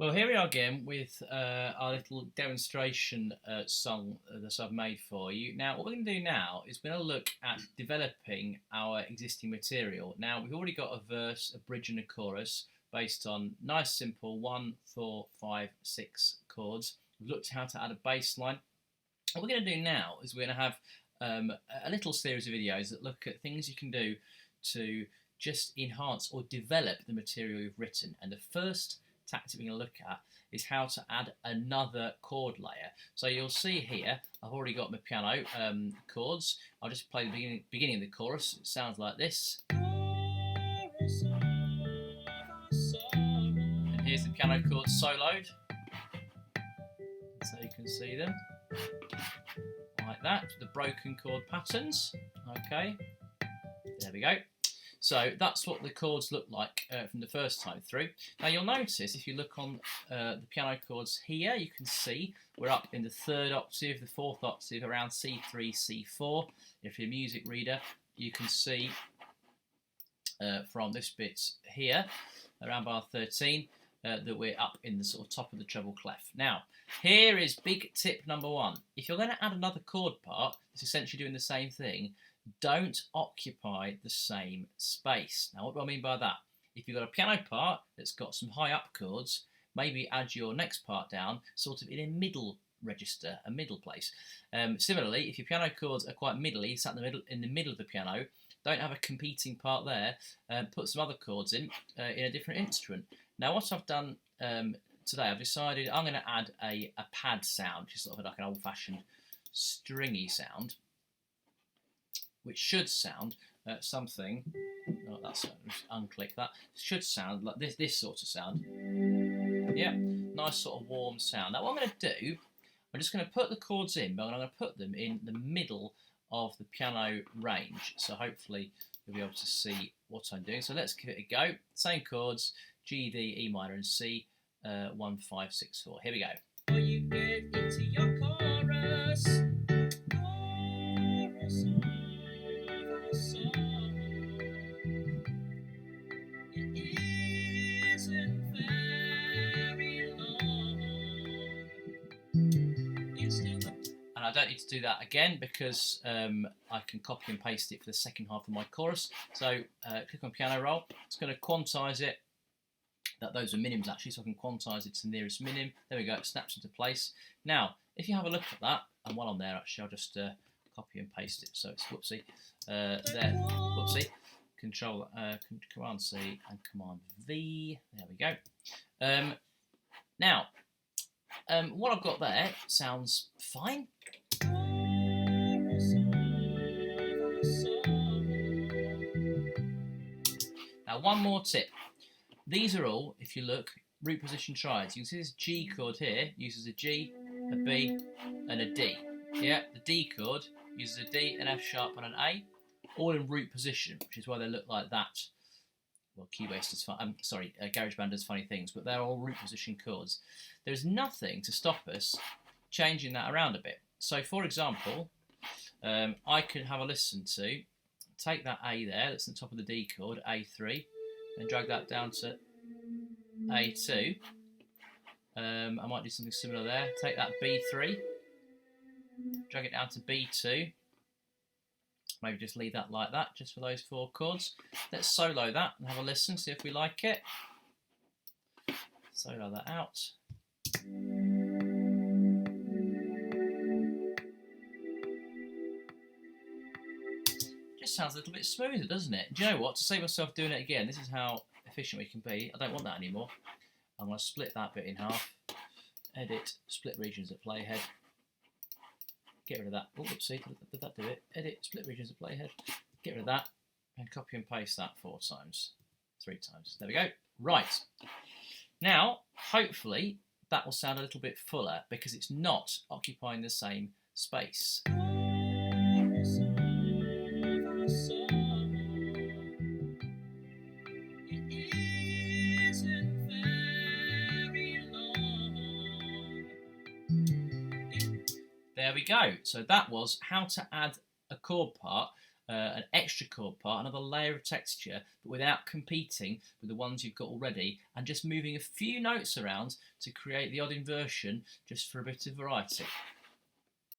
Well, here we are again with our little demonstration song that I've made for you. Now, what we're going to do now is we're going to look at developing our existing material. Now, we've already got a verse, a bridge and a chorus based on nice, simple 1, 4, 5, 6 chords. We've looked at how to add a bass line. What we're going to do now is we're going to have a little series of videos that look at things you can do to just enhance or develop the material you've written. And the first tactic we're going to look at is how to add another chord layer. So you'll see here I've already got my piano chords. I'll just play the beginning of the chorus. It sounds like this. And here's the piano chords soloed, so you can see them like that, the broken chord patterns. Okay, there we go. So that's what the chords look like from the first time through. Now you'll notice if you look on the piano chords here, you can see we're up in the 3rd octave, the 4th octave, around C3, C4. If you're a music reader, you can see from this bit here, around bar 13, that we're up in the sort of top of the treble clef. Now, here is big tip number 1. If you're going to add another chord part, it's essentially doing the same thing. Don't occupy the same space. Now, what do I mean by that? If you've got a piano part that's got some high up chords, maybe add your next part down sort of in a middle register, a middle place. Similarly, if your piano chords are quite middly, sat in the middle of the piano, don't have a competing part there, put some other chords in a different instrument. Now, what I've done today, I've decided I'm going to add a pad sound, which is sort of like an old-fashioned stringy sound, which should sound something. Oh, that's unclick that. Should sound like this sort of sound. Yeah, nice sort of warm sound. Now, what I'm going to do, I'm just going to put the chords in, but I'm going to put them in the middle of the piano range. So hopefully you'll be able to see what I'm doing. So let's give it a go. Same chords: G, D, E minor, and C. 1, 5, 6, 4. Here we go. Before you get into your chorus. And I don't need to do that again because I can copy and paste it for the second half of my chorus. So click on piano roll. It's going to quantize it. Those are minims actually, so I can quantize it to the nearest minim. There we go, it snaps into place. Now, if you have a look at that, and while I'm there actually, I'll just copy and paste it. So it's whoopsie, there, whoopsie. Control, Command C and Command V. There we go. Now, what I've got there sounds fine. Now, one more tip. These are all, if you look, root position triads. You can see this G chord here uses a G, a B, and a D. Yeah, the D chord uses a D, an F sharp, and an A, all in root position, which is why they look like that. Well, Cubase does fun. GarageBand does funny things, but they're all root position chords. There's nothing to stop us changing that around a bit. So, for example, I could have a listen to, take that A there, that's on top of the D chord, A3, and drag that down to A2. I might do something similar there. Take that B3, drag it down to B2. Maybe just leave that like that, just for those 4 chords. Let's solo that and have a listen, see if we like it. Solo that out. Just sounds a little bit smoother, doesn't it? Do you know what? To save myself doing it again, this is how efficient we can be. I don't want that anymore. I'm going to split that bit in half. Edit, split regions at playhead. Get rid of that. Oh, whoopsie, did that do it? Edit, split regions at playhead. Get rid of that and copy and paste that 4 times. 3 times. There we go. Right. Now, hopefully, that will sound a little bit fuller because it's not occupying the same space. There we go. So that was how to add a chord part an extra chord part, another layer of texture, but without competing with the ones you've got already, and just moving a few notes around to create the odd inversion just for a bit of variety.